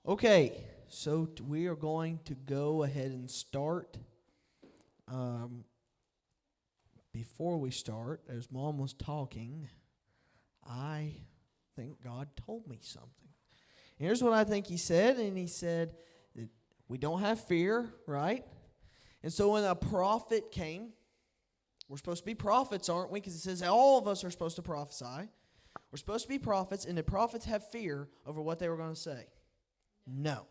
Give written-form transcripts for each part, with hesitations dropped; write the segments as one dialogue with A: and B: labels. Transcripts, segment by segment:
A: Okay, so we are going to go ahead and start. Before we start, as Mom was talking, I think God told me something. Here's what I think He said, and He said that we don't have fear, right? And so when a prophet came, we're supposed to be prophets, aren't we? Because it says all of us are supposed to prophesy. We're supposed to be prophets, and did prophets have fear over what they were going to say? No.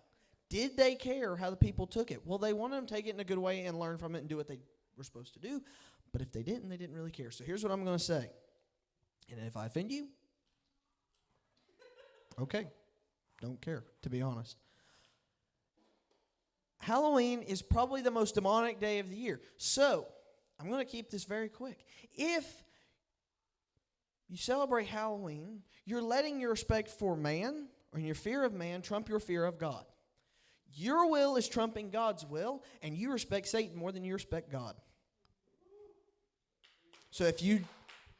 A: Did they care how the people took it? Well, they wanted them to take it in a good way and learn from it and do what they were supposed to do. But if they didn't, they didn't really care. So here's what I'm going to say. And if I offend you, okay. Don't care, to be honest. Halloween is probably the most demonic day of the year. So I'm going to keep this very quick. If you celebrate Halloween, you're letting your respect for man or your fear of man trump your fear of God. Your will is trumping God's will, and you respect Satan more than you respect God. So if you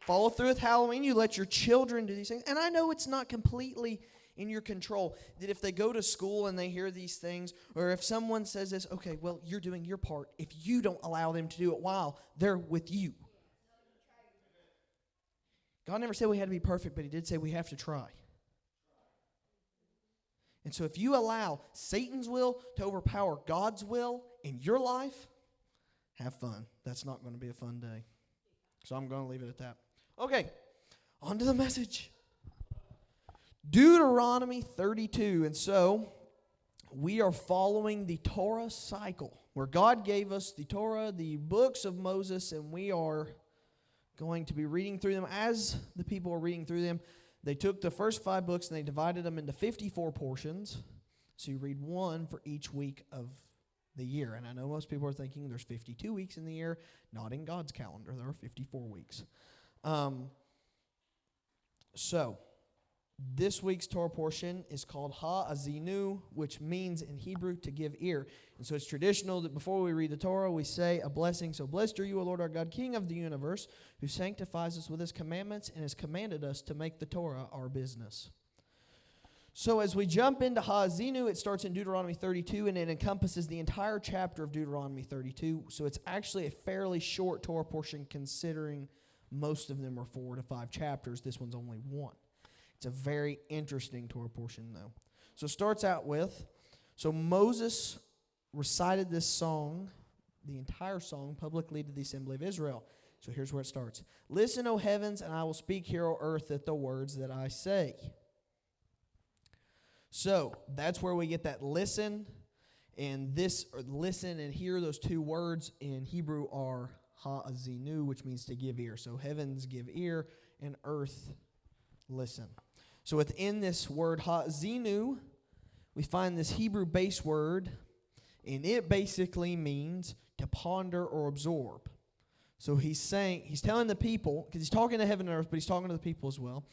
A: follow through with Halloween, you let your children do these things. And I know it's not completely in your control, that if they go to school and they hear these things, or if someone says this, okay, well, you're doing your part if you don't allow them to do it while they're with you. God never said we had to be perfect, but He did say we have to try. And so if you allow Satan's will to overpower God's will in your life, have fun. That's not going to be a fun day. So I'm going to leave it at that. Okay, on to the message. Deuteronomy 32. And so we are following the Torah cycle, where God gave us the Torah, the books of Moses, and we are going to be reading through them. As the people are reading through them, they took the first 5 books and they divided them into 54 portions. So you read one for each week of the year. And I know most people are thinking there's 52 weeks in the year. Not in God's calendar. There are 54 weeks. So this week's Torah portion is called Hazinu, which means in Hebrew to give ear. And so it's traditional that before we read the Torah, we say a blessing. So blessed are you, O Lord our God, King of the universe, who sanctifies us with His commandments and has commanded us to make the Torah our business. So as we jump into Hazinu, it starts in Deuteronomy 32, and it encompasses the entire chapter of Deuteronomy 32. So it's actually a fairly short Torah portion, considering most of them are 4 to 5 chapters. This one's only 1. It's a very interesting Torah portion, though. So it starts out with, so Moses recited this song, the entire song, publicly to the assembly of Israel. So here's where it starts. Listen, O heavens, and I will speak here, O earth, at the words that I say. So that's where we get that listen, and this, or listen and hear, those 2 words in Hebrew are ha'azinu, which means to give ear. So heavens give ear, and earth listen. So within this word ha'azinu, we find this Hebrew base word, and it basically means to ponder or absorb. So he's telling the people, because he's talking to heaven and earth, but he's talking to the people as well,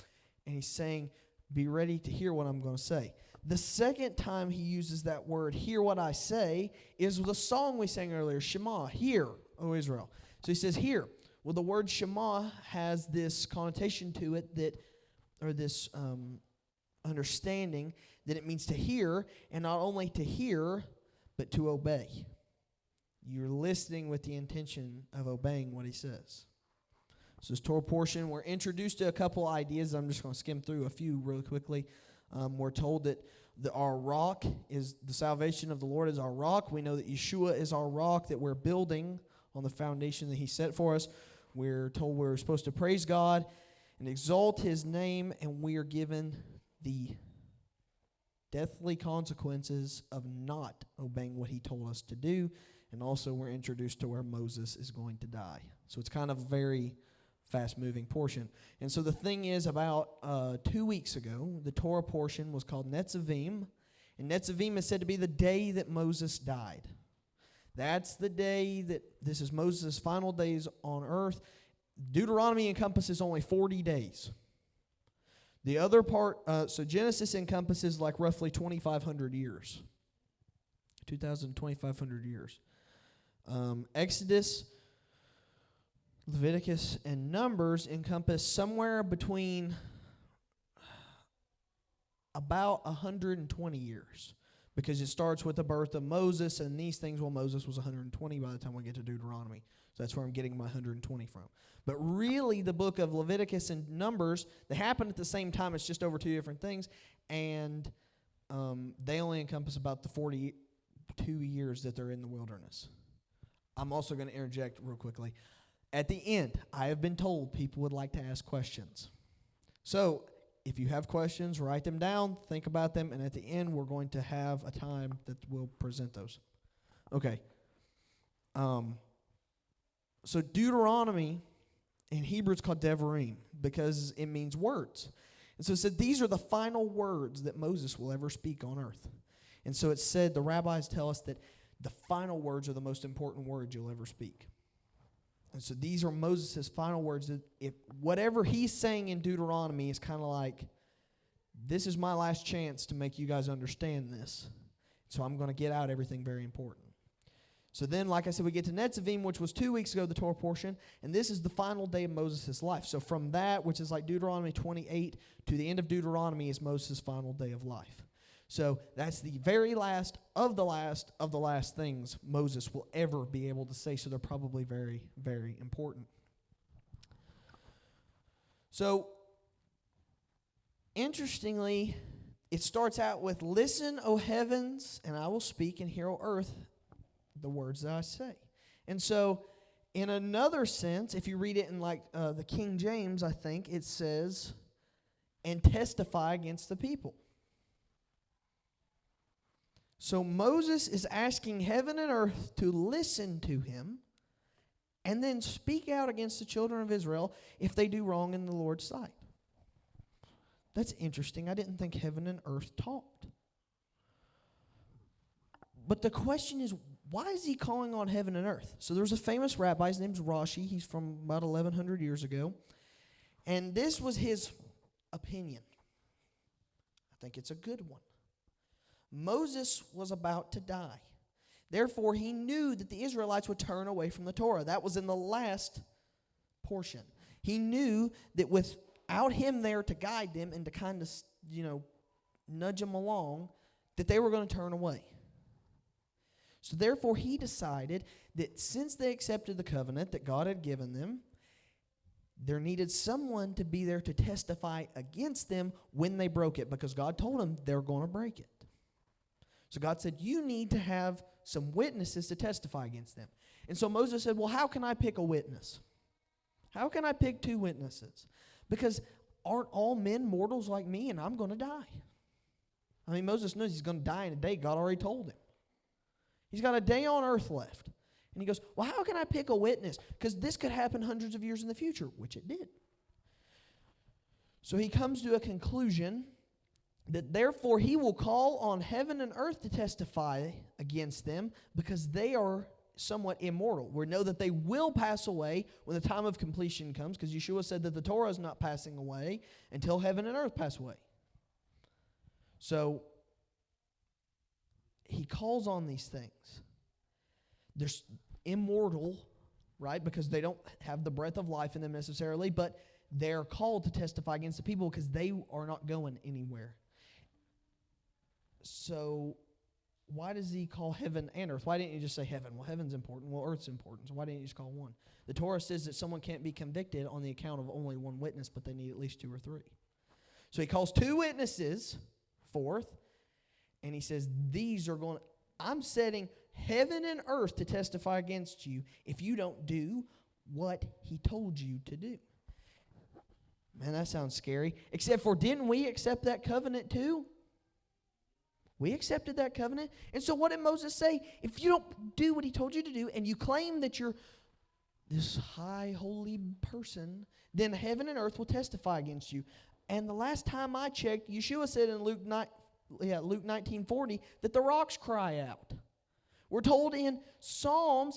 A: and he's saying, be ready to hear what I'm going to say. The second time he uses that word, hear what I say, is the song we sang earlier, Shema, hear, O Israel. So he says, hear. Well, the word Shema has this connotation to it that, or this understanding that it means to hear, and not only to hear, but to obey. You're listening with the intention of obeying what he says. So this Torah portion, we're introduced to a couple ideas. I'm just going to skim through a few really quickly. We're told that our rock is the salvation of the Lord is our rock. We know that Yeshua is our rock, that we're building on the foundation that He set for us. We're told we're supposed to praise God and exalt His name, and we are given the deathly consequences of not obeying what He told us to do. And also we're introduced to where Moses is going to die. So it's kind of a very fast-moving portion. And so the thing is, about 2 weeks ago, the Torah portion was called Netsavim. And Netsavim is said to be the day that Moses died. That's the day that, this is Moses' final days on earth. Deuteronomy encompasses only 40 days. The other part, so Genesis encompasses like roughly 2,500 years. 2,500 years. Exodus, Leviticus, and Numbers encompass somewhere between about 120 years. because it starts with the birth of Moses and these things. Well, Moses was 120 by the time we get to Deuteronomy. So that's where I'm getting my 120 from. But really, the book of Leviticus and Numbers, they happen at the same time. It's just over two different things. And they only encompass about the 42 years that they're in the wilderness. I'm also going to interject real quickly. At the end, I have been told people would like to ask questions. So if you have questions, write them down, think about them, and at the end, we're going to have a time that we'll present those. Okay. So Deuteronomy in Hebrew it's called Devarim because it means words. And so it said these are the final words that Moses will ever speak on earth. And so it said, the rabbis tell us that the final words are the most important words you'll ever speak. And so these are Moses' final words. That if whatever he's saying in Deuteronomy is kind of like, this is my last chance to make you guys understand this. So I'm going to get out everything very important. So then, like I said, we get to Netsavim, which was 2 weeks ago, the Torah portion. And this is the final day of Moses' life. So from that, which is like Deuteronomy 28, to the end of Deuteronomy is Moses' final day of life. So that's the very last of the last of the last things Moses will ever be able to say. So they're probably very, very important. So, interestingly, it starts out with, listen, O heavens, and I will speak, and hear, O earth, the words that I say. And so, in another sense, if you read it in like the King James, I think, it says, and testify against the people. So Moses is asking heaven and earth to listen to him and then speak out against the children of Israel if they do wrong in the Lord's sight. That's interesting. I didn't think heaven and earth talked. But the question is, why is he calling on heaven and earth? So there's a famous rabbi, his name's Rashi. He's from about 1,100 years ago. And this was his opinion. I think it's a good one. Moses was about to die. Therefore, he knew that the Israelites would turn away from the Torah. That was in the last portion. He knew that without him there to guide them and to kind of, nudge them along, that they were going to turn away. So therefore, he decided that since they accepted the covenant that God had given them, there needed someone to be there to testify against them when they broke it, because God told them they're going to break it. So God said, you need to have some witnesses to testify against them. And so Moses said, well, how can I pick a witness? How can I pick two witnesses? Because aren't all men mortals like me, and I'm going to die? I mean, Moses knows he's going to die in a day. God already told him. He's got a day on earth left. And he goes, well, how can I pick a witness? Because this could happen hundreds of years in the future, which it did. So he comes to a conclusion that therefore he will call on heaven and earth to testify against them because they are somewhat immortal. We know that they will pass away when the time of completion comes, because Yeshua said that the Torah is not passing away until heaven and earth pass away. So he calls on these things. They're immortal, right, because they don't have the breath of life in them necessarily, but they're called to testify against the people because they are not going anywhere. So why does he call heaven and earth? Why didn't he just say heaven? Well, heaven's important. Well, earth's important. So why didn't he just call one? The Torah says that someone can't be convicted on the account of only one witness, but they need at least two or three. So he calls two witnesses forth, and he says, I'm setting heaven and earth to testify against you if you don't do what he told you to do. Man, that sounds scary. Except for, didn't we accept that covenant too? We accepted that covenant. And so what did Moses say? If you don't do what he told you to do, and you claim that you're this high, holy person, then heaven and earth will testify against you. And the last time I checked, Yeshua said in Luke 19:40 that the rocks cry out. We're told in Psalm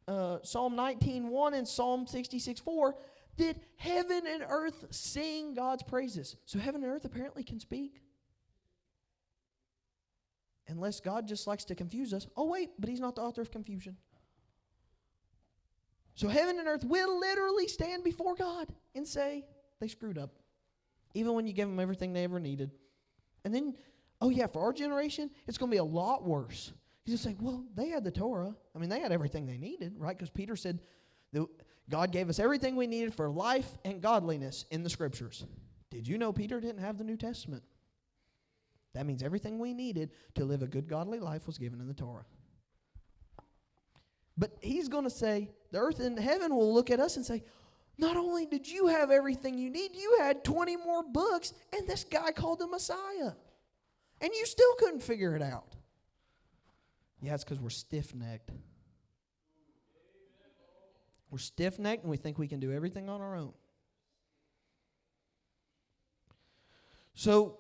A: 19:1 and Psalm 66:4 that heaven and earth sing God's praises. So heaven and earth apparently can speak. Unless God just likes to confuse us. Oh, wait, but he's not the author of confusion. So heaven and earth will literally stand before God and say they screwed up, even when you give them everything they ever needed. And then oh yeah, for our generation, it's going to be a lot worse. He's just saying, well, they had the Torah. I mean, they had everything they needed, right? Because Peter said that God gave us everything we needed for life and godliness in the Scriptures. Did you know Peter didn't have the New Testament? That means everything we needed to live a good, godly life was given in the Torah. But he's going to say, the earth and heaven will look at us and say, not only did you have everything you need, you had 20 more books, and this guy called the Messiah. And you still couldn't figure it out. Yeah, it's because we're stiff-necked. We're stiff-necked and we think we can do everything on our own. So,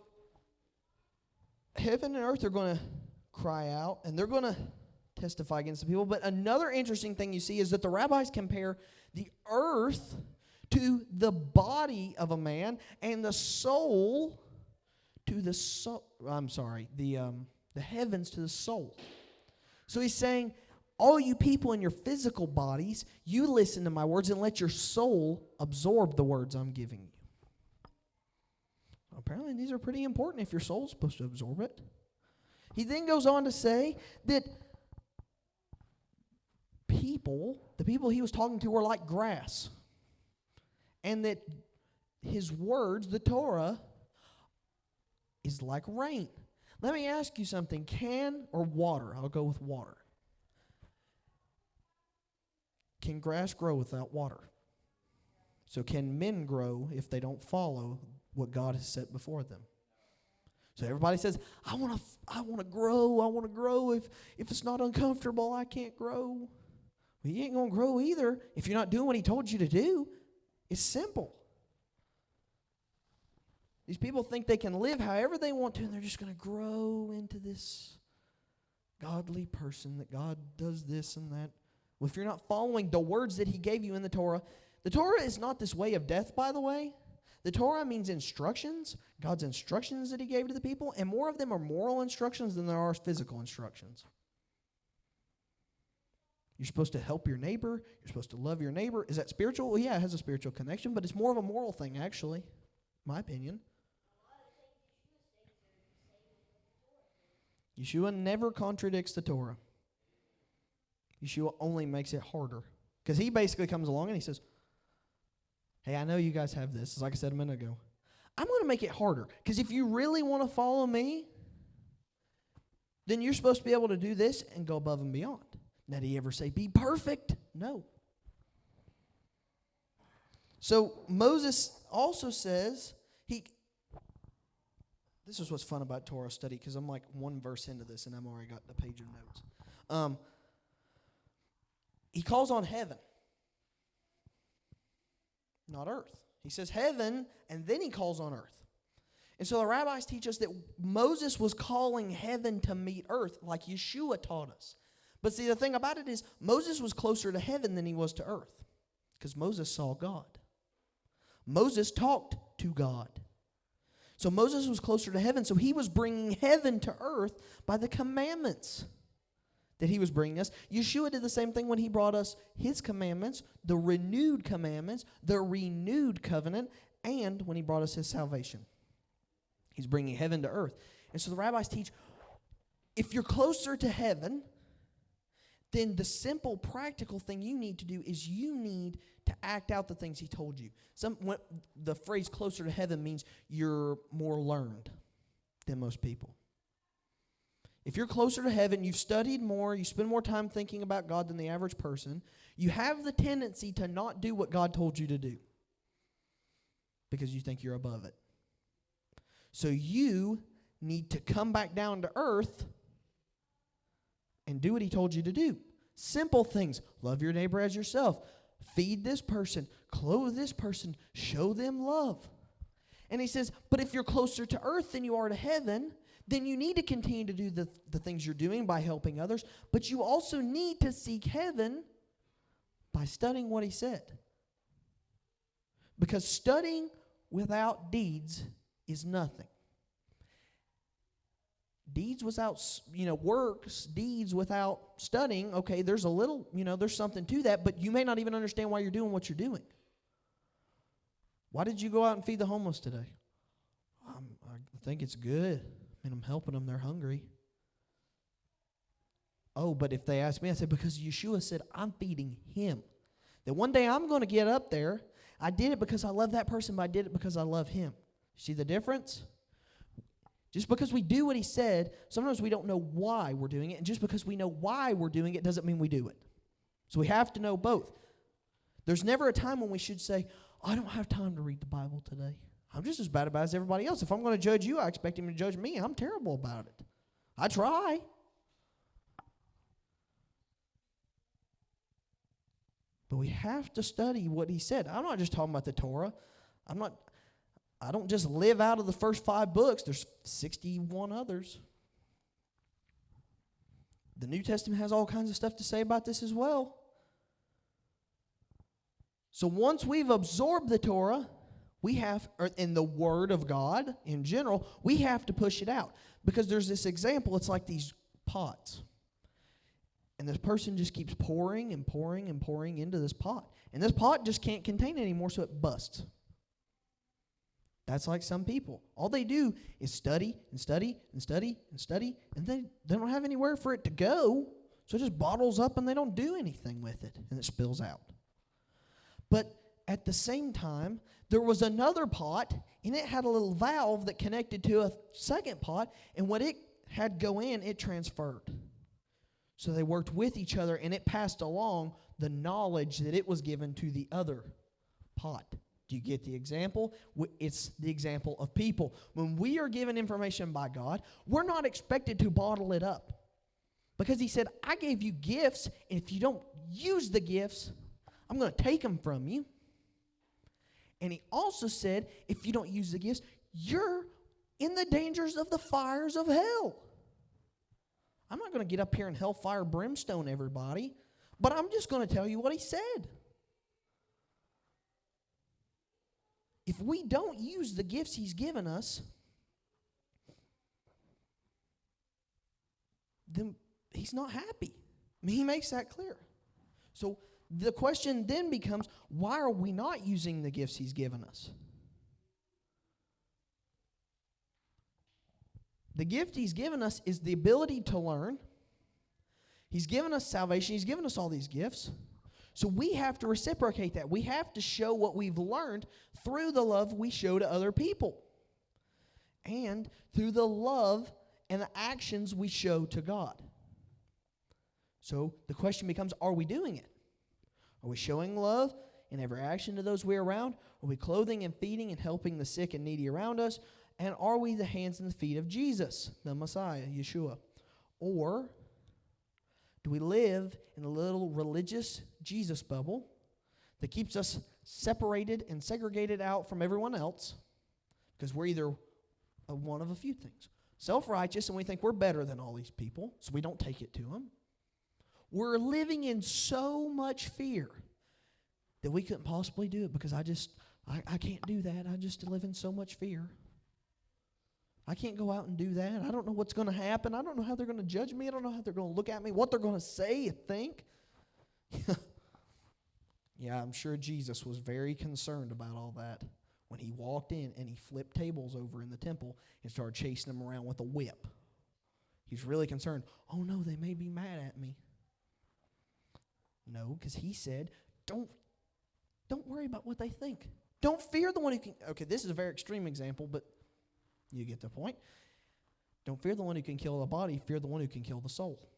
A: heaven and earth are going to cry out and they're going to testify against the people. But another interesting thing you see is that the rabbis compare the earth to the body of a man and the soul to the soul. The heavens to the soul. So he's saying, all you people in your physical bodies, you listen to my words and let your soul absorb the words I'm giving you. Apparently these are pretty important if your soul's supposed to absorb it. He then goes on to say that the people he was talking to were like grass. And that his words, the Torah, is like rain. Let me ask you something. Can or water? I'll go with water. Can grass grow without water? So can men grow if they don't follow what God has set before them? So everybody says, I want to grow. I want to grow. If it's not uncomfortable, I can't grow. Well, you ain't going to grow either if you're not doing what he told you to do. It's simple. These people think they can live however they want to, and they're just going to grow into this godly person that God does this and that. Well, if you're not following the words that he gave you in the Torah is not this way of death, by the way. The Torah means instructions, God's instructions that he gave to the people, and more of them are moral instructions than there are physical instructions. You're supposed to help your neighbor. You're supposed to love your neighbor. Is that spiritual? Well, yeah, it has a spiritual connection, but it's more of a moral thing, actually, my opinion. Yeshua never contradicts the Torah. Yeshua only makes it harder. Because he basically comes along and he says, hey, I know you guys have this. It's like I said a minute ago. I'm going to make it harder. Because if you really want to follow me, then you're supposed to be able to do this and go above and beyond. Now, did he ever say, be perfect? No. So Moses also says, this is what's fun about Torah study, because I'm like one verse into this and I've already got a page of notes. He calls on heaven, not earth. He says heaven, and then he calls on earth. And so the rabbis teach us that Moses was calling heaven to meet earth, like Yeshua taught us. But see, the thing about it is, Moses was closer to heaven than he was to earth, because Moses saw God. Moses talked to God. So Moses was closer to heaven, so he was bringing heaven to earth by the commandments that he was bringing us. Yeshua did the same thing when he brought us his commandments, the renewed commandments, the renewed covenant, and when he brought us his salvation. He's bringing heaven to earth. And so the rabbis teach, if you're closer to heaven, then the simple, practical thing you need to do is you need to act out the things he told you. The phrase closer to heaven means you're more learned than most people. If you're closer to heaven, you've studied more, you spend more time thinking about God than the average person, you have the tendency to not do what God told you to do because you think you're above it. So you need to come back down to earth and do what he told you to do. Simple things. Love your neighbor as yourself. Feed this person. Clothe this person. Show them love. And he says, but if you're closer to earth than you are to heaven, then you need to continue to do the things you're doing by helping others. But you also need to seek heaven by studying what he said. Because studying without deeds is nothing. Deeds without, works, deeds without studying, okay, there's a little, there's something to that, but you may not even understand why you're doing what you're doing. Why did you go out and feed the homeless today? I think it's good. and I'm helping them. They're hungry. Oh, but if they ask me, I say, because Yeshua said, I'm feeding him. That one day I'm going to get up there. I did it because I love that person, but I did it because I love him. See the difference? Just because we do what he said, sometimes we don't know why we're doing it. And just because we know why we're doing it doesn't mean we do it. So we have to know both. There's never a time when we should say, I don't have time to read the Bible today. I'm just as bad about it as everybody else. If I'm going to judge you, I expect him to judge me. I'm terrible about it. I try. But we have to study what he said. I'm not just talking about the Torah. I don't just live out of the first 5 books. There's 61 others. The New Testament has all kinds of stuff to say about this as well. So once we've absorbed the Torah, in the Word of God in general, we have to push it out. Because there's this example, it's like these pots. And this person just keeps pouring and pouring and pouring into this pot. And this pot just can't contain it anymore, so it busts. That's like some people. All they do is study and study and study and study, and they don't have anywhere for it to go. So it just bottles up and they don't do anything with it, and it spills out. But at the same time, there was another pot, and it had a little valve that connected to a second pot, and what it had go in, it transferred. So they worked with each other, and it passed along the knowledge that it was given to the other pot. Do you get the example? It's the example of people. When we are given information by God, we're not expected to bottle it up. Because he said, I gave you gifts, and if you don't use the gifts, I'm going to take them from you. And he also said, if you don't use the gifts, you're in the dangers of the fires of hell. I'm not going to get up here and hellfire brimstone everybody, but I'm just going to tell you what he said. If we don't use the gifts he's given us, then he's not happy. I mean, he makes that clear. So the question then becomes, why are we not using the gifts he's given us? The gift he's given us is the ability to learn. He's given us salvation. He's given us all these gifts. So we have to reciprocate that. We have to show what we've learned through the love we show to other people. And through the love and the actions we show to God. So the question becomes, are we doing it? Are we showing love in every action to those we're around? Are we clothing and feeding and helping the sick and needy around us? And are we the hands and the feet of Jesus, the Messiah, Yeshua? Or do we live in a little religious Jesus bubble that keeps us separated and segregated out from everyone else? Because we're either one of a few things. Self-righteous, and we think we're better than all these people, so we don't take it to them. We're living in so much fear that we couldn't possibly do it because I can't do that. I just live in so much fear. I can't go out and do that. I don't know what's going to happen. I don't know how they're going to judge me. I don't know how they're going to look at me, what they're going to say and think. Yeah, I'm sure Jesus was very concerned about all that when he walked in and he flipped tables over in the temple and started chasing them around with a whip. He's really concerned. Oh, no, they may be mad at me. No, because he said, don't worry about what they think. Don't fear the one who can. Okay, this is a very extreme example, but you get the point. Don't fear the one who can kill the body. Fear the one who can kill the soul.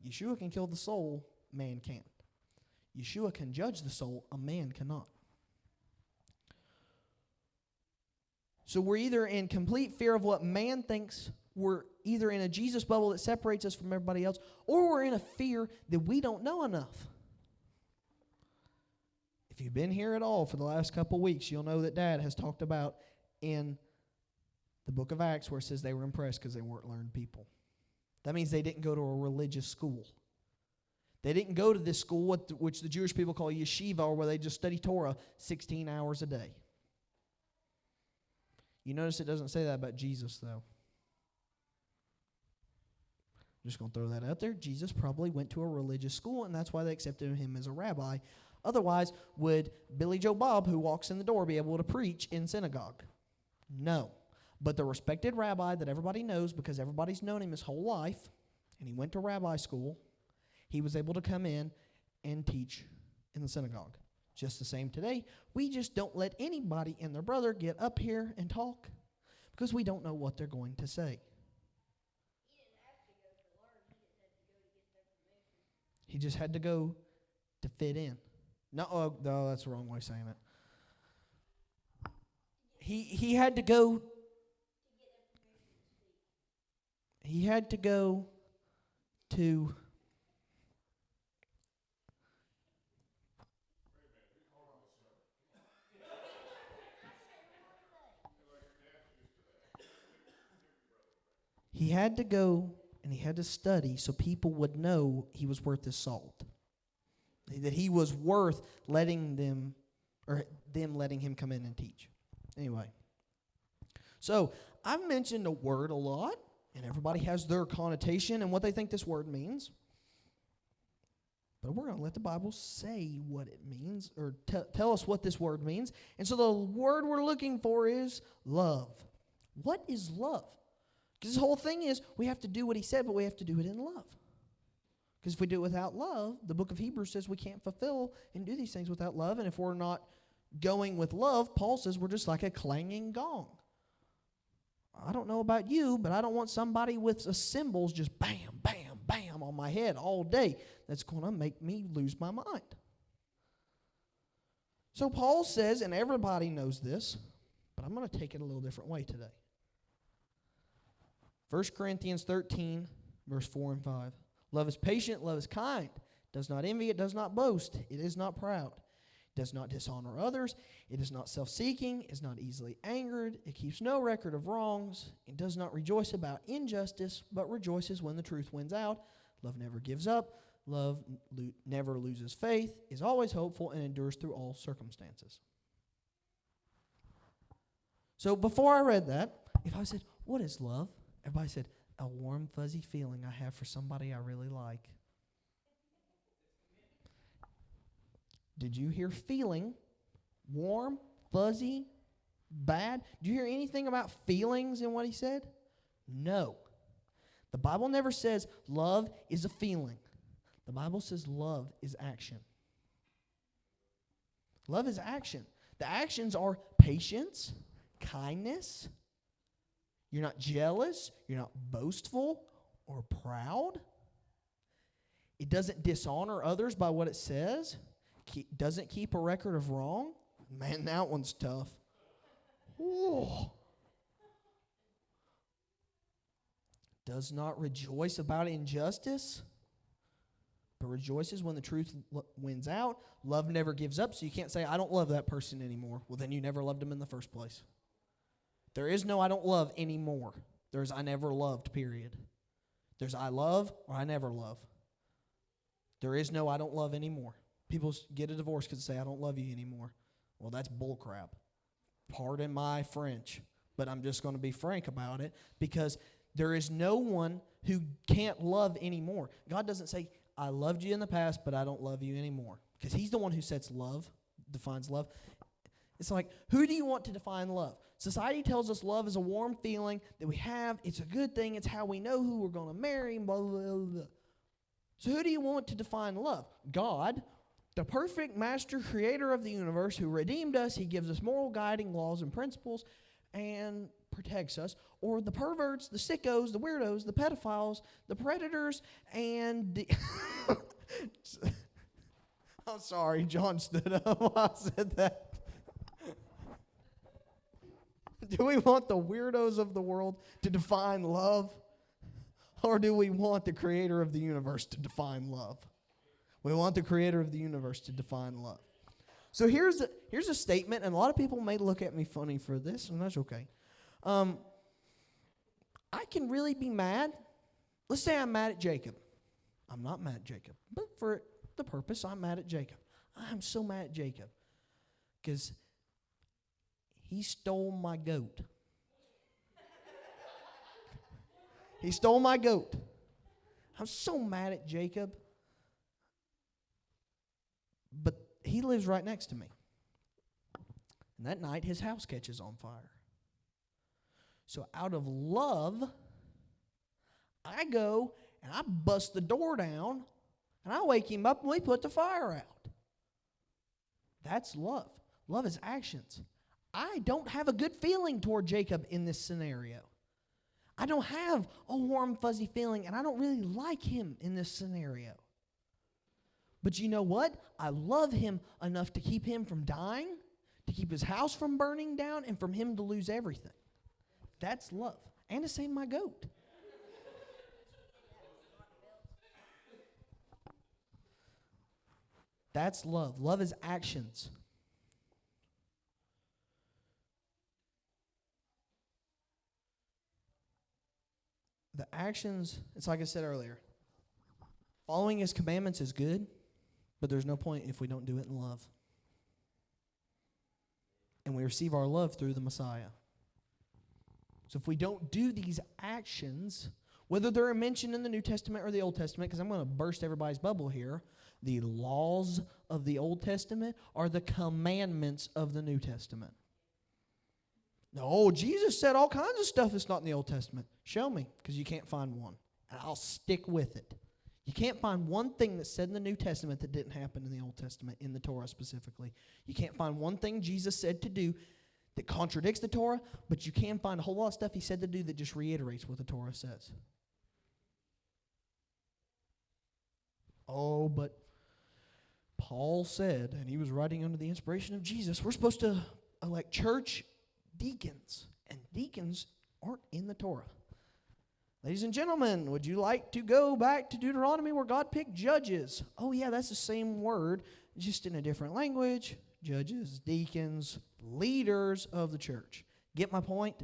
A: Yeshua can kill the soul. Man can't. Yeshua can judge the soul. A man cannot. So we're either in complete fear of what man thinks. We're either in a Jesus bubble that separates us from everybody else, or we're in a fear that we don't know enough. If you've been here at all for the last couple weeks, you'll know that Dad has talked about in the book of Acts where it says they were impressed because they weren't learned people. That means they didn't go to a religious school. They didn't go to this school, which the Jewish people call yeshiva, or where they just study Torah 16 hours a day. You notice it doesn't say that about Jesus, though. I'm just going to throw that out there. Jesus probably went to a religious school, and that's why they accepted him as a rabbi. Otherwise, would Billy Joe Bob, who walks in the door, be able to preach in synagogue? No. But the respected rabbi that everybody knows because everybody's known him his whole life, and he went to rabbi school, he was able to come in and teach in the synagogue. Just the same today. We just don't let anybody and their brother get up here and talk because we don't know what they're going to say. He just had to go to fit in. No, that's the wrong way of saying it. He had to go. He had to go to. He had to go and he had to study so people would know he was worth his salt. That he was worth letting them letting him come in and teach. Anyway. So, I've mentioned a word a lot, and everybody has their connotation and what they think this word means. But we're going to let the Bible say what it means, or tell us what this word means. And so the word we're looking for is love. What is love? Because this whole thing is we have to do what he said, but we have to do it in love. Because if we do it without love, the book of Hebrews says we can't fulfill and do these things without love. And if we're not going with love, Paul says we're just like a clanging gong. I don't know about you, but I don't want somebody with cymbals just bam, bam, bam on my head all day. That's going to make me lose my mind. So Paul says, and everybody knows this, but I'm going to take it a little different way today. 1 Corinthians 13, verse 4 and 5. Love is patient, love is kind, does not envy, it does not boast, it is not proud, does not dishonor others, it is not self-seeking, is not easily angered, it keeps no record of wrongs, it does not rejoice about injustice, but rejoices when the truth wins out. Love never gives up, love never loses faith, is always hopeful, and endures through all circumstances. So before I read that, if I said, what is love? Everybody said, a warm, fuzzy feeling I have for somebody I really like. Did you hear feeling? Warm, fuzzy, bad? Did you hear anything about feelings in what he said? No. The Bible never says love is a feeling. The Bible says love is action. Love is action. The actions are patience, kindness. You're not jealous. You're not boastful or proud. It doesn't dishonor others by what it says. Doesn't keep a record of wrong. Man, that one's tough. Ooh. Does not rejoice about injustice, but rejoices when the truth wins out. Love never gives up, so you can't say, I don't love that person anymore. Well, then you never loved him in the first place. There is no I don't love anymore. There's I never loved, period. There's I love or I never love. There is no I don't love anymore. People get a divorce because they say I don't love you anymore. Well, that's bullcrap. Pardon my French, but I'm just going to be frank about it because there is no one who can't love anymore. God doesn't say, I loved you in the past, but I don't love you anymore. Because he's the one who sets love, defines love. It's like, who do you want to define love? Society tells us love is a warm feeling that we have. It's a good thing. It's how we know who we're going to marry. Blah, blah, blah, blah. So who do you want to define love? God, the perfect master creator of the universe who redeemed us. He gives us moral guiding laws and principles and protects us. Or the perverts, the sickos, the weirdos, the pedophiles, the predators, and the... I'm sorry, John stood up while I said that. Do we want the weirdos of the world to define love? Or do we want the creator of the universe to define love? We want the creator of the universe to define love. So here's a statement, and a lot of people may look at me funny for this, and that's okay. I can really be mad. Let's say I'm mad at Jacob. I'm not mad at Jacob, but for the purpose, I'm mad at Jacob. I'm so mad at Jacob because he stole my goat. He stole my goat. I'm so mad at Jacob. But he lives right next to me. And that night, his house catches on fire. So out of love, I go and I bust the door down and I wake him up and we put the fire out. That's love. Love is actions. I don't have a good feeling toward Jacob in this scenario. I don't have a warm, fuzzy feeling, and I don't really like him in this scenario. But you know what? I love him enough to keep him from dying, to keep his house from burning down, and from him to lose everything. That's love. And to save my goat. That's love. Love is actions. The actions, it's like I said earlier. Following his commandments is good, but there's no point if we don't do it in love. And we receive our love through the Messiah. So if we don't do these actions, whether they're mentioned in the New Testament or the Old Testament, because I'm going to burst everybody's bubble here, the laws of the Old Testament are the commandments of the New Testament. No, Jesus said all kinds of stuff that's not in the Old Testament. Show me, because you can't find one. And I'll stick with it. You can't find one thing that's said in the New Testament that didn't happen in the Old Testament, in the Torah specifically. You can't find one thing Jesus said to do that contradicts the Torah, but you can find a whole lot of stuff he said to do that just reiterates what the Torah says. Oh, but Paul said, and he was writing under the inspiration of Jesus, we're supposed to elect church deacons, and deacons aren't in the Torah. Ladies and gentlemen, would you like to go back to Deuteronomy where God picked judges? Oh yeah, that's the same word, just in a different language. Judges, deacons, leaders of the church. Get my point?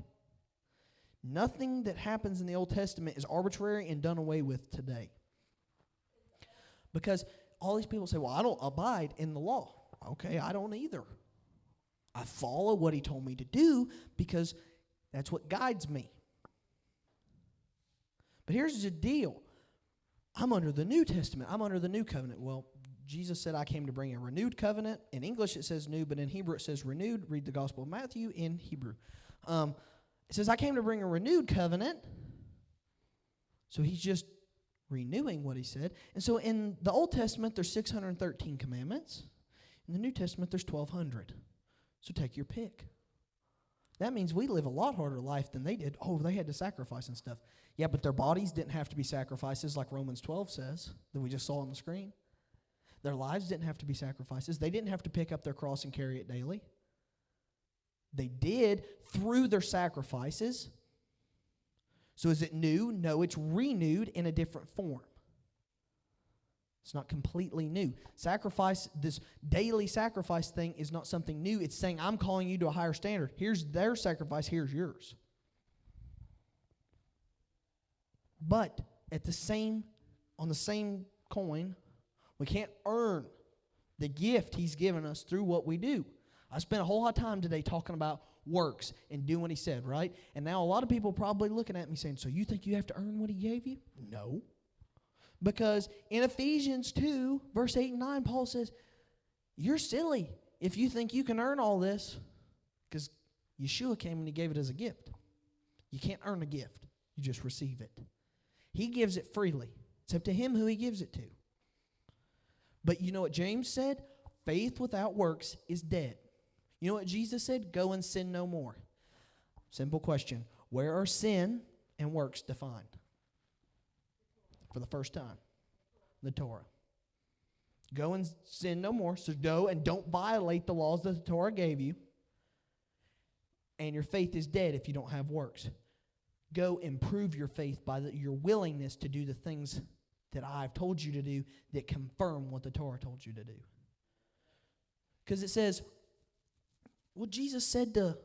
A: Nothing that happens in the Old Testament is arbitrary and done away with today. Because all these people say, well, I don't abide in the law. Okay, I don't either. I follow what he told me to do because that's what guides me. But here's the deal. I'm under the New Testament. I'm under the New Covenant. Well, Jesus said I came to bring a renewed covenant. In English it says new, but in Hebrew it says renewed. Read the Gospel of Matthew in Hebrew. It says I came to bring a renewed covenant. So he's just renewing what he said. And so in the Old Testament there's 613 commandments. In the New Testament there's 1,200. So take your pick. That means we live a lot harder life than they did. Oh, they had to sacrifice and stuff. Yeah, but their bodies didn't have to be sacrifices like Romans 12 says that we just saw on the screen. Their lives didn't have to be sacrifices. They didn't have to pick up their cross and carry it daily. They did through their sacrifices. So is it new? No, it's renewed in a different form. It's not completely new. Sacrifice, this daily sacrifice thing is not something new. It's saying, I'm calling you to a higher standard. Here's their sacrifice, here's yours. But on the same coin, we can't earn the gift he's given us through what we do. I spent a whole lot of time today talking about works and doing what he said, right? And now a lot of people probably looking at me saying, so you think you have to earn what he gave you? No. Because in Ephesians 2, verse 8 and 9, Paul says, you're silly if you think you can earn all this, because Yeshua came and he gave it as a gift. You can't earn a gift. You just receive it. He gives it freely. It's up to him who he gives it to. But you know what James said? Faith without works is dead. You know what Jesus said? Go and sin no more. Simple question. Where are sin and works defined? For the first time, the Torah. Go and sin no more. So go and don't violate the laws that the Torah gave you. And your faith is dead if you don't have works. Go improve your faith by your willingness to do the things that I've told you to do that confirm what the Torah told you to do. Because it says, well, Jesus said to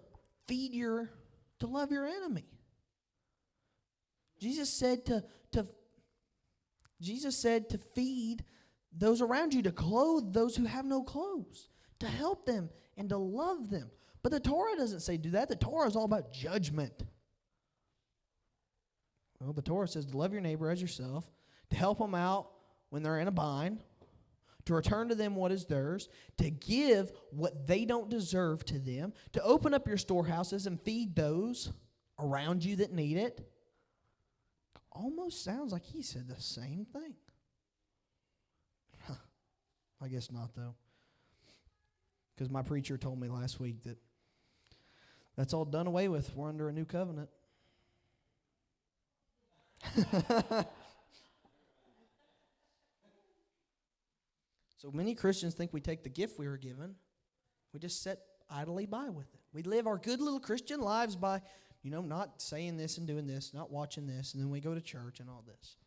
A: love your enemy. Jesus said to feed those around you, to clothe those who have no clothes, to help them and to love them. But the Torah doesn't say do that. The Torah is all about judgment. Well, the Torah says to love your neighbor as yourself, to help them out when they're in a bind, to return to them what is theirs, to give what they don't deserve to them, to open up your storehouses and feed those around you that need it. Almost sounds like he said the same thing. I guess not, though. Because my preacher told me last week that that's all done away with. We're under a new covenant. So many Christians think we take the gift we were given, we just sit idly by with it. We live our good little Christian lives by, not saying this and doing this, not watching this, and then we go to church and all this.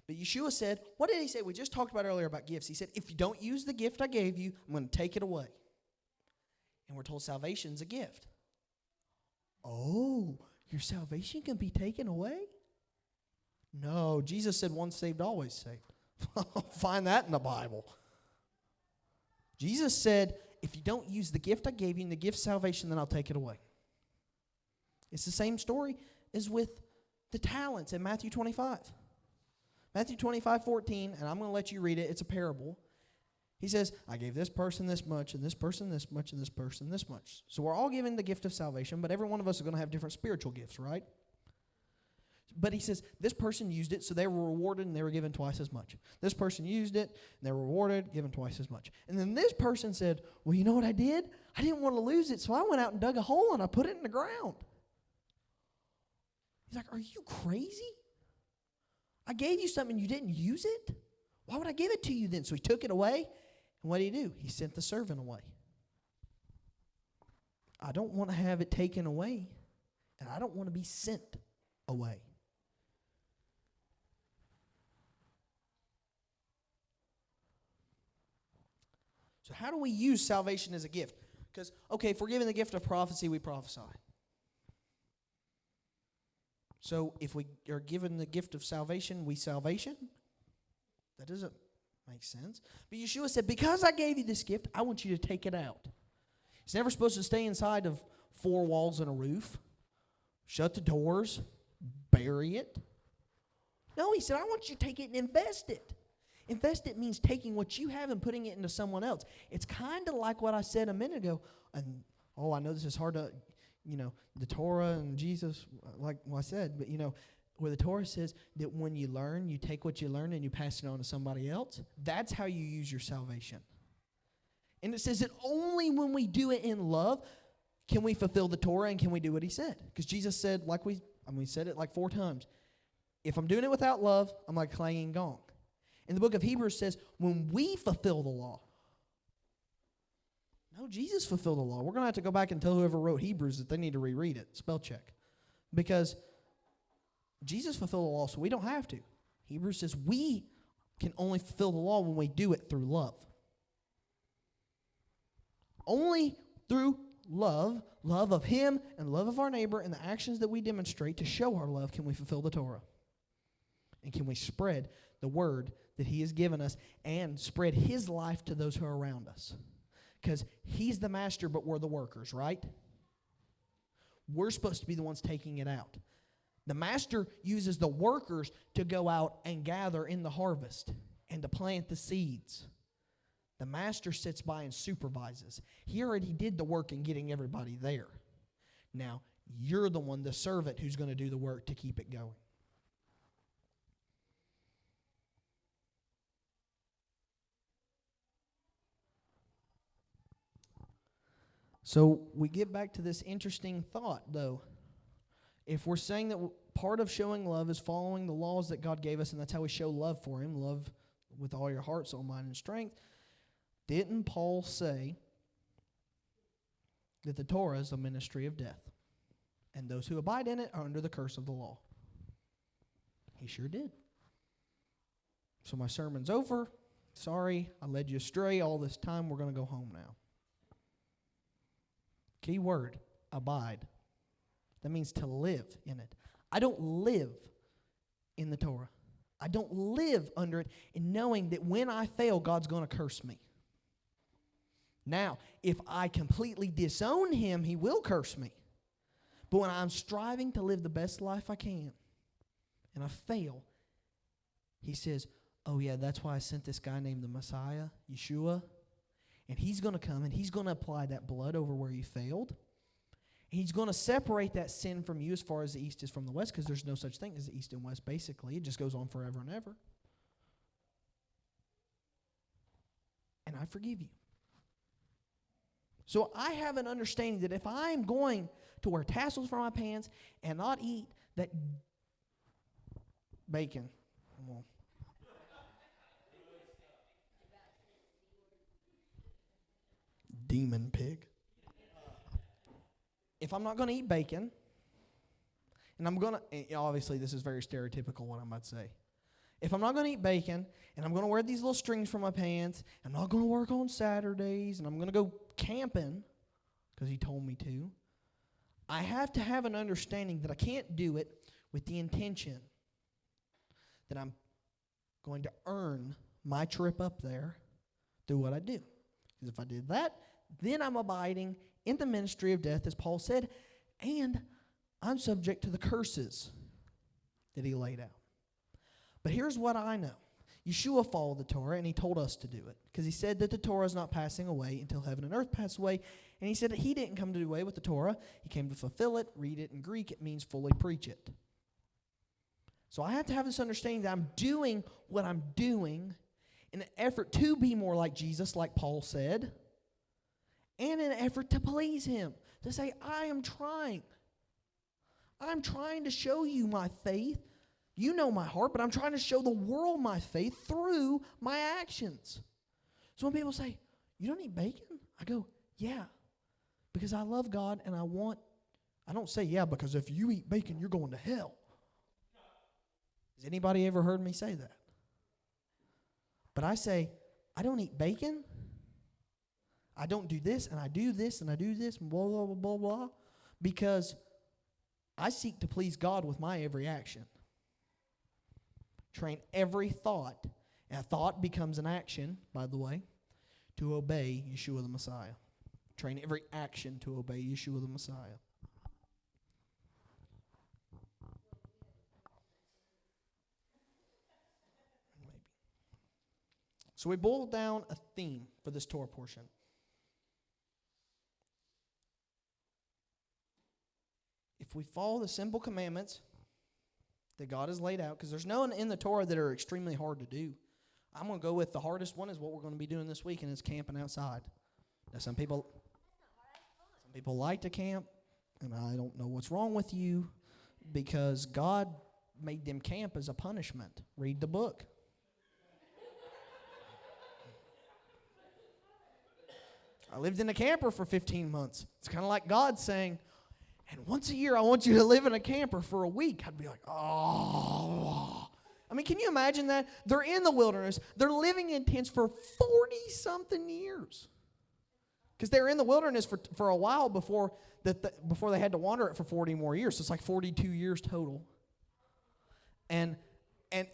A: But Yeshua said, what did he say? We just talked about earlier about gifts. He said, if you don't use the gift I gave you, I'm going to take it away. And we're told salvation's a gift. Oh, your salvation can be taken away? No, Jesus said once saved, always saved. Find that in the Bible. Jesus said, if you don't use the gift I gave you and the gift of salvation, then I'll take it away. It's the same story as with the talents in Matthew 25. Matthew 25:14, and I'm going to let you read it. It's a parable. He says, I gave this person this much, and this person this much, and this person this much. So we're all given the gift of salvation, but every one of us is going to have different spiritual gifts, right? But he says, this person used it, so they were rewarded and they were given twice as much. This person used it, and they were rewarded, given twice as much. And then this person said, well, you know what I did? I didn't want to lose it, so I went out and dug a hole and I put it in the ground. He's like, are you crazy? I gave you something and you didn't use it? Why would I give it to you then? So he took it away, and what did he do? He sent the servant away. I don't want to have it taken away, and I don't want to be sent away. So how do we use salvation as a gift? Because, okay, if we're given the gift of prophecy, we prophesy. So if we are given the gift of salvation, we salvation? That doesn't make sense. But Yeshua said, because I gave you this gift, I want you to take it out. It's never supposed to stay inside of 4 walls and a roof. Shut the doors. Bury it. No, he said, I want you to take it and invest it. Invest it means taking what you have and putting it into someone else. It's kind of like what I said a minute ago. And, I know this is hard to, the Torah and Jesus, like I said, but, where the Torah says that when you learn, you take what you learn and you pass it on to somebody else. That's how you use your salvation. And it says that only when we do it in love can we fulfill the Torah and can we do what he said. Because Jesus said, we said it like 4 times. If I'm doing it without love, I'm like a clanging gong. And the book of Hebrews says, when we fulfill the law. No, Jesus fulfilled the law. We're going to have to go back and tell whoever wrote Hebrews that they need to reread it. Spell check. Because Jesus fulfilled the law, so we don't have to. Hebrews says we can only fulfill the law when we do it through love. Only through love of him and love of our neighbor and the actions that we demonstrate to show our love can we fulfill the Torah. And can we spread the word that he has given us and spread his life to those who are around us. Because he's the master, but we're the workers, right? We're supposed to be the ones taking it out. The master uses the workers to go out and gather in the harvest and to plant the seeds. The master sits by and supervises. He already did the work in getting everybody there. Now, you're the one, the servant, who's going to do the work to keep it going. So we get back to this interesting thought, though. If we're saying that part of showing love is following the laws that God gave us, and that's how we show love for him, love with all your heart, soul, mind, and strength, didn't Paul say that the Torah is a ministry of death, and those who abide in it are under the curse of the law? He sure did. So my sermon's over. Sorry, I led you astray all this time. We're going to go home now. Key word, abide. That means to live in it. I don't live in the Torah. I don't live under it in knowing that when I fail, God's going to curse me. Now, if I completely disown him, he will curse me. But when I'm striving to live the best life I can, and I fail, he says, oh yeah, that's why I sent this guy named the Messiah, Yeshua. And he's going to come and he's going to apply that blood over where you failed. He's going to separate that sin from you as far as the east is from the west, because there's no such thing as the east and west, basically. It just goes on forever and ever. And I forgive you. So I have an understanding that if I'm going to wear tassels for my pants and not eat that bacon, come on. Demon pig. If I'm not going to eat bacon, and I'm going to, obviously this is very stereotypical what I'm about to say. If I'm not going to eat bacon, and I'm going to wear these little strings for my pants, I'm not going to work on Saturdays, and I'm going to go camping, because he told me to, I have to have an understanding that I can't do it with the intention that I'm going to earn my trip up there through what I do. Because if I did that, then I'm abiding in the ministry of death, as Paul said, and I'm subject to the curses that he laid out. But here's what I know. Yeshua followed the Torah, and he told us to do it, because he said that the Torah is not passing away until heaven and earth pass away, and he said that he didn't come to do away with the Torah. He came to fulfill it. Read it in Greek. It means fully preach it. So I have to have this understanding that I'm doing what I'm doing in an effort to be more like Jesus, like Paul said, and in an effort to please him, to say, I am trying. I'm trying to show you my faith. You know my heart, but I'm trying to show the world my faith through my actions. So when people say, you don't eat bacon? I go, yeah, because I love God and I don't say, yeah, because if you eat bacon, you're going to hell. Has anybody ever heard me say that? But I say, I don't eat bacon. I don't do this, and I do this, and I do this, and blah, blah, blah, blah, blah, because I seek to please God with my every action. Train every thought, and a thought becomes an action, by the way, to obey Yeshua the Messiah. Train every action to obey Yeshua the Messiah. Maybe. So we boiled down a theme for this Torah portion. If we follow the simple commandments that God has laid out, because there's none in the Torah that are extremely hard to do. I'm going to go with the hardest one is what we're going to be doing this week, and it's camping outside. Now, some people like to camp, and I don't know what's wrong with you, because God made them camp as a punishment. Read the book. I lived in a camper for 15 months. It's kind of like God saying, and once a year, I want you to live in a camper for a week. I'd be like, oh. I mean, can you imagine that? They're in the wilderness. They're living in tents for 40-something years. Because they're in the wilderness for a while before they had to wander it for 40 more years. So it's like 42 years total. And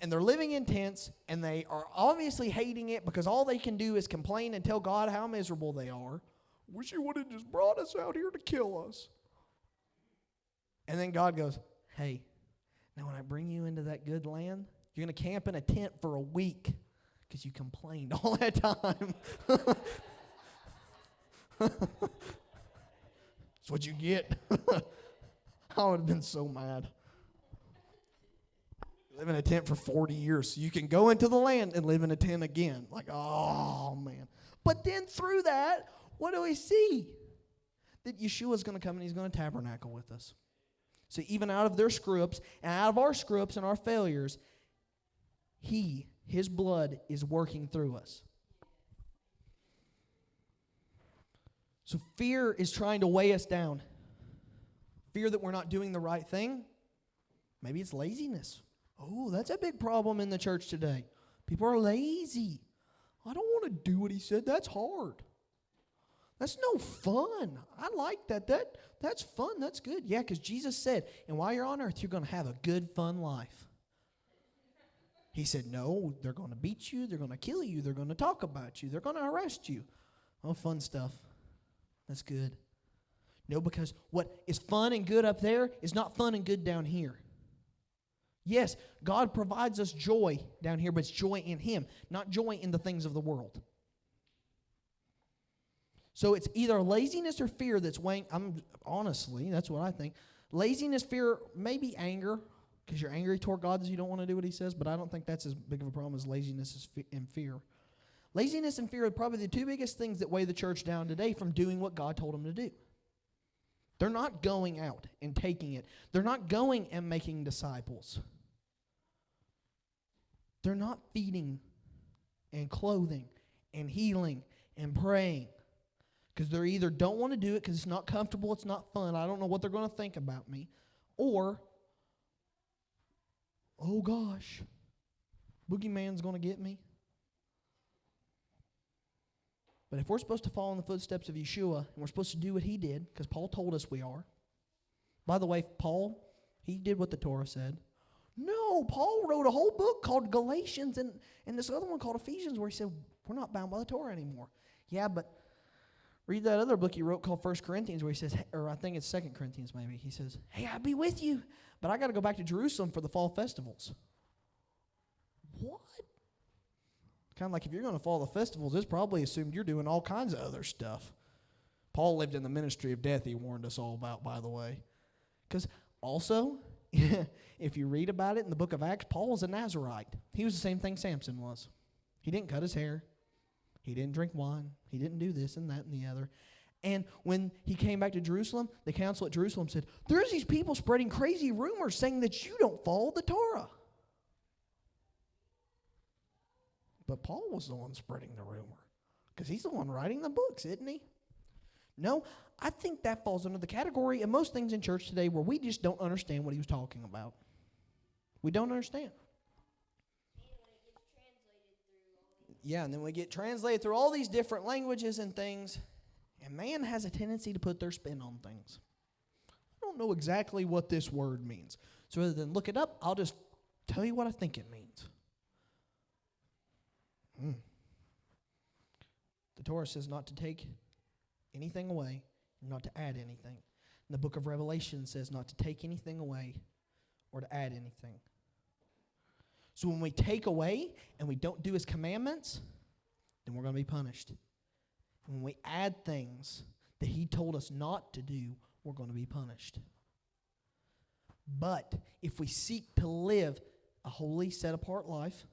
A: they're living in tents, and they are obviously hating it because all they can do is complain and tell God how miserable they are. Wish you would have just brought us out here to kill us. And then God goes, hey, now when I bring you into that good land, you're going to camp in a tent for a week because you complained all that time. That's what you get. I would have been so mad. Live in a tent for 40 years so you can go into the land and live in a tent again. Like, oh, man. But then through that, what do we see? That Yeshua is going to come and he's going to tabernacle with us. So even out of their screw-ups and out of our screw-ups and our failures, his blood is working through us. So fear is trying to weigh us down. Fear that we're not doing the right thing. Maybe it's laziness. Oh, that's a big problem in the church today. People are lazy. I don't want to do what he said. That's hard. That's no fun. I like that. That's fun. That's good. Yeah, because Jesus said, and while you're on earth, you're going to have a good, fun life. He said, no, they're going to beat you. They're going to kill you. They're going to talk about you. They're going to arrest you. Oh, fun stuff. That's good. No, because what is fun and good up there is not fun and good down here. Yes, God provides us joy down here, but it's joy in him, not joy in the things of the world. So it's either laziness or fear that's weighing. Honestly, that's what I think. Laziness, fear, maybe anger, because you're angry toward God that you don't want to do what he says, but I don't think that's as big of a problem as laziness and fear. Laziness and fear are probably the two biggest things that weigh the church down today from doing what God told them to do. They're not going out and taking it. They're not going and making disciples. They're not feeding and clothing and healing and praying because they either don't want to do it because it's not comfortable, it's not fun, I don't know what they're going to think about me, or, oh gosh, boogeyman's going to get me. But if we're supposed to follow in the footsteps of Yeshua, and we're supposed to do what he did, because Paul told us we are. By the way, Paul, he did what the Torah said. No, Paul wrote a whole book called Galatians and this other one called Ephesians where he said, we're not bound by the Torah anymore. Yeah, but read that other book he wrote called 1 Corinthians where he says, or I think it's 2 Corinthians maybe. He says, hey, I'll be with you, but I got to go back to Jerusalem for the fall festivals. What? Kind of like if you're going to follow the festivals, it's probably assumed you're doing all kinds of other stuff. Paul lived in the ministry of death, he warned us all about, by the way. Because also, if you read about it in the book of Acts, Paul was a Nazirite. He was the same thing Samson was. He didn't cut his hair. He didn't drink wine. He didn't do this and that and the other. And when he came back to Jerusalem, the council at Jerusalem said, there's these people spreading crazy rumors saying that you don't follow the Torah. But Paul was the one spreading the rumor because he's the one writing the books, isn't he? No, I think that falls under the category of most things in church today where we just don't understand what he was talking about. We don't understand. Yeah, and then we get translated through all these different languages and things, and man has a tendency to put their spin on things. I don't know exactly what this word means. So rather than look it up, I'll just tell you what I think it means. The Torah says not to take anything away, not to add anything. And the book of Revelation says not to take anything away or to add anything. So when we take away and we don't do his commandments, then we're going to be punished. When we add things that he told us not to do, we're going to be punished. But if we seek to live a holy, set-apart life,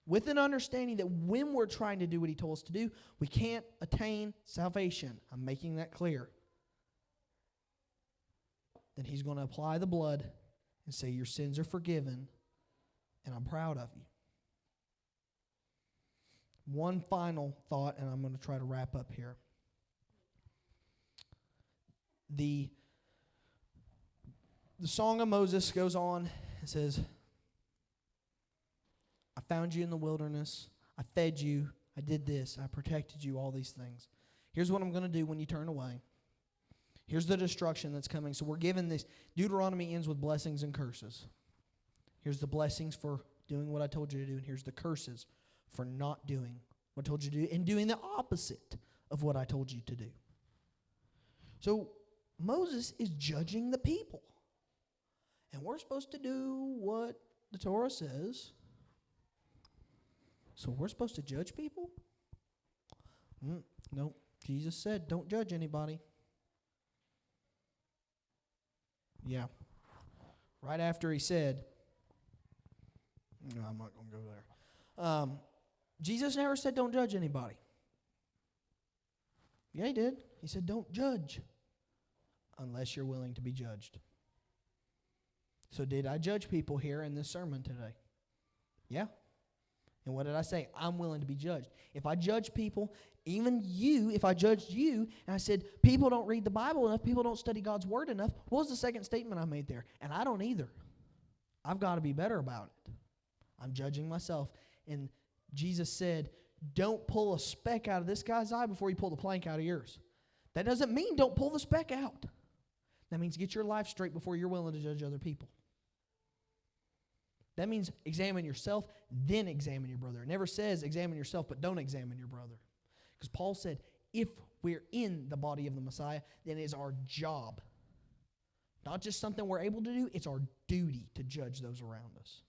A: with an understanding that when we're trying to do what he told us to do, we can't attain salvation. I'm making that clear. Then he's going to apply the blood and say, your sins are forgiven, and I'm proud of you. One final thought, and I'm going to try to wrap up here. The Song of Moses goes on and says, I found you in the wilderness. I fed you. I did this. I protected you, all these things. Here's what I'm going to do when you turn away. Here's the destruction that's coming. So we're given this. Deuteronomy ends with blessings and curses. Here's the blessings for doing what I told you to do, and here's the curses for not doing what I told you to do and doing the opposite of what I told you to do. So Moses is judging the people. And we're supposed to do what the Torah says. So we're supposed to judge people? No. Jesus said, don't judge anybody. Yeah. Right after he said, no, I'm not going to go there. Jesus never said don't judge anybody. Yeah, he did. He said don't judge unless you're willing to be judged. So did I judge people here in this sermon today? Yeah. And what did I say? I'm willing to be judged. If I judge people, even you, if I judged you, and I said, people don't read the Bible enough, people don't study God's Word enough, what was the second statement I made there? And I don't either. I've got to be better about it. I'm judging myself. And Jesus said, don't pull a speck out of this guy's eye before you pull the plank out of yours. That doesn't mean don't pull the speck out. That means get your life straight before you're willing to judge other people. That means examine yourself, then examine your brother. It never says examine yourself, but don't examine your brother. Because Paul said, if we're in the body of the Messiah, then it is our job. Not just something we're able to do, it's our duty to judge those around us.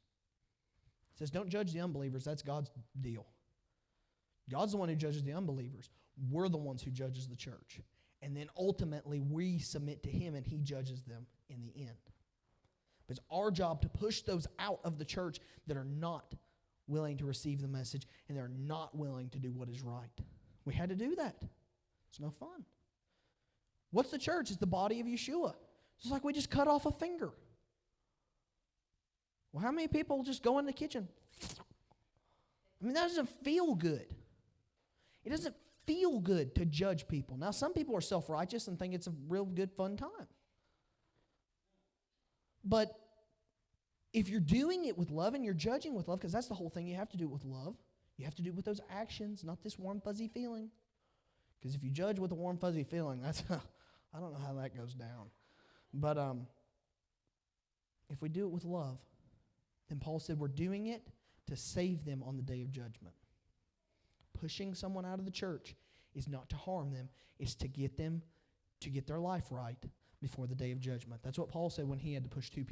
A: It says don't judge the unbelievers, that's God's deal. God's the one who judges the unbelievers. we're the ones who judges the church. And then ultimately we submit to him and he judges them in the end. But it's our job to push those out of the church that are not willing to receive the message and they're not willing to do what is right. We had to do that. It's no fun. What's the church? It's the body of Yeshua. It's like we just cut off a finger. Well, how many people just go in the kitchen? I mean, that doesn't feel good. It doesn't feel good to judge people. Now, some people are self-righteous and think it's a real good, fun time. But if you're doing it with love and you're judging with love, because that's the whole thing, you have to do it with love. You have to do it with those actions, not this warm, fuzzy feeling. Because if you judge with a warm, fuzzy feeling, that's I don't know how that goes down. But if we do it with love, then Paul said we're doing it to save them on the day of judgment. Pushing someone out of the church is not to harm them, it's to get them to get their life right before the day of judgment. That's what Paul said when he had to push two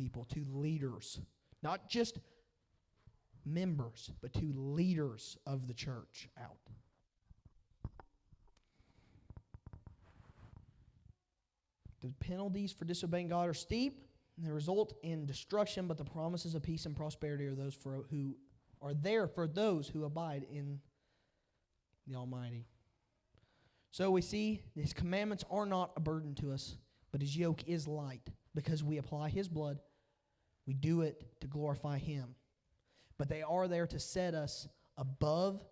A: leaders. Not just members, but two leaders of the church out. The penalties for disobeying God are steep, and they result in destruction, but the promises of peace and prosperity are there for those who abide in the Almighty. So we see His commandments are not a burden to us, but His yoke is light because we apply His blood. We do it to glorify Him. But they are there to set us above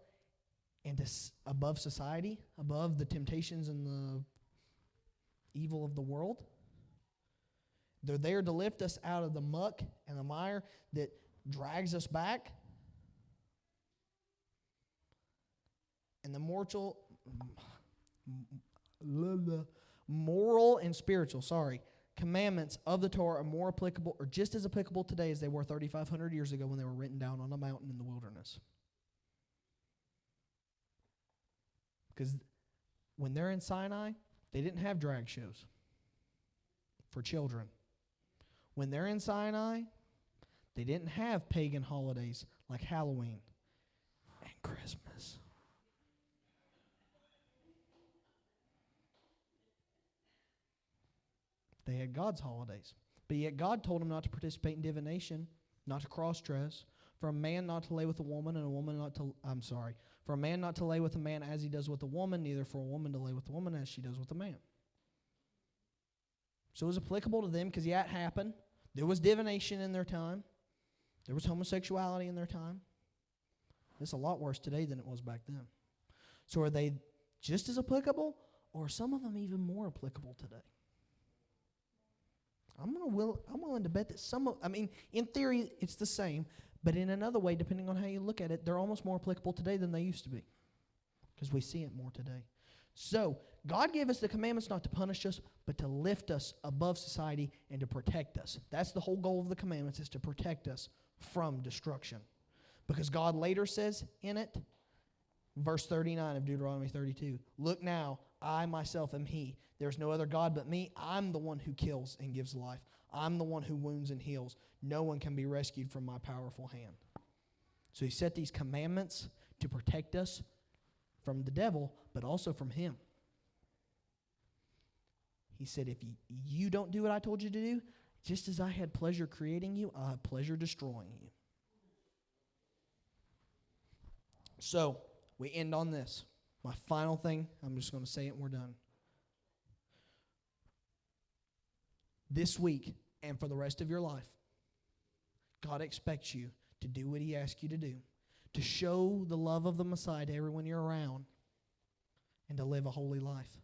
A: above society, above the temptations and the evil of the world. They're there to lift us out of the muck and the mire that drags us back. And the moral and spiritual, commandments of the Torah are more applicable, or just as applicable today as they were 3,500 years ago when they were written down on a mountain in the wilderness. Because when they're in Sinai, they didn't have drag shows for children. When they're in Sinai, they didn't have pagan holidays like Halloween and Christmas. They had God's holidays. But yet God told them not to participate in divination, not to cross-dress, for a man not to lay with a woman, and a woman not to, for a man not to lay with a man as he does with a woman, neither for a woman to lay with a woman as she does with a man. So it was applicable to them because, it happened. There was divination in their time. There was homosexuality in their time. It's a lot worse today than it was back then. So are they just as applicable, or are some of them even more applicable today? I'm willing to bet that in theory, it's the same, but in another way, depending on how you look at it, they're almost more applicable today than they used to be, because we see it more today. So, God gave us the commandments not to punish us, but to lift us above society and to protect us. That's the whole goal of the commandments, is to protect us from destruction. Because God later says in it, verse 39 of Deuteronomy 32, "Look now, I myself am He. There's no other God but me. I'm the one who kills and gives life. I'm the one who wounds and heals. No one can be rescued from my powerful hand." So He set these commandments to protect us from the devil, but also from Him. He said, if you don't do what I told you to do, just as I had pleasure creating you, I'll have pleasure destroying you. So, we end on this. My final thing, I'm just going to say it and we're done. This week and for the rest of your life, God expects you to do what He asks you to do, to show the love of the Messiah to everyone you're around, and to live a holy life.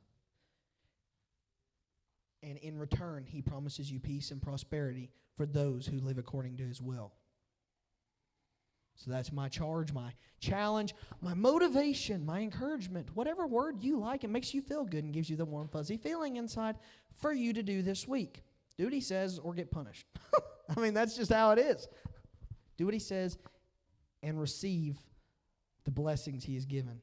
A: And in return, He promises you peace and prosperity for those who live according to His will. So that's my charge, my challenge, my motivation, my encouragement, whatever word you like, it makes you feel good and gives you the warm, fuzzy feeling inside for you to do this week. Do what He says or get punished. That's just how it is. Do what He says and receive the blessings He has given.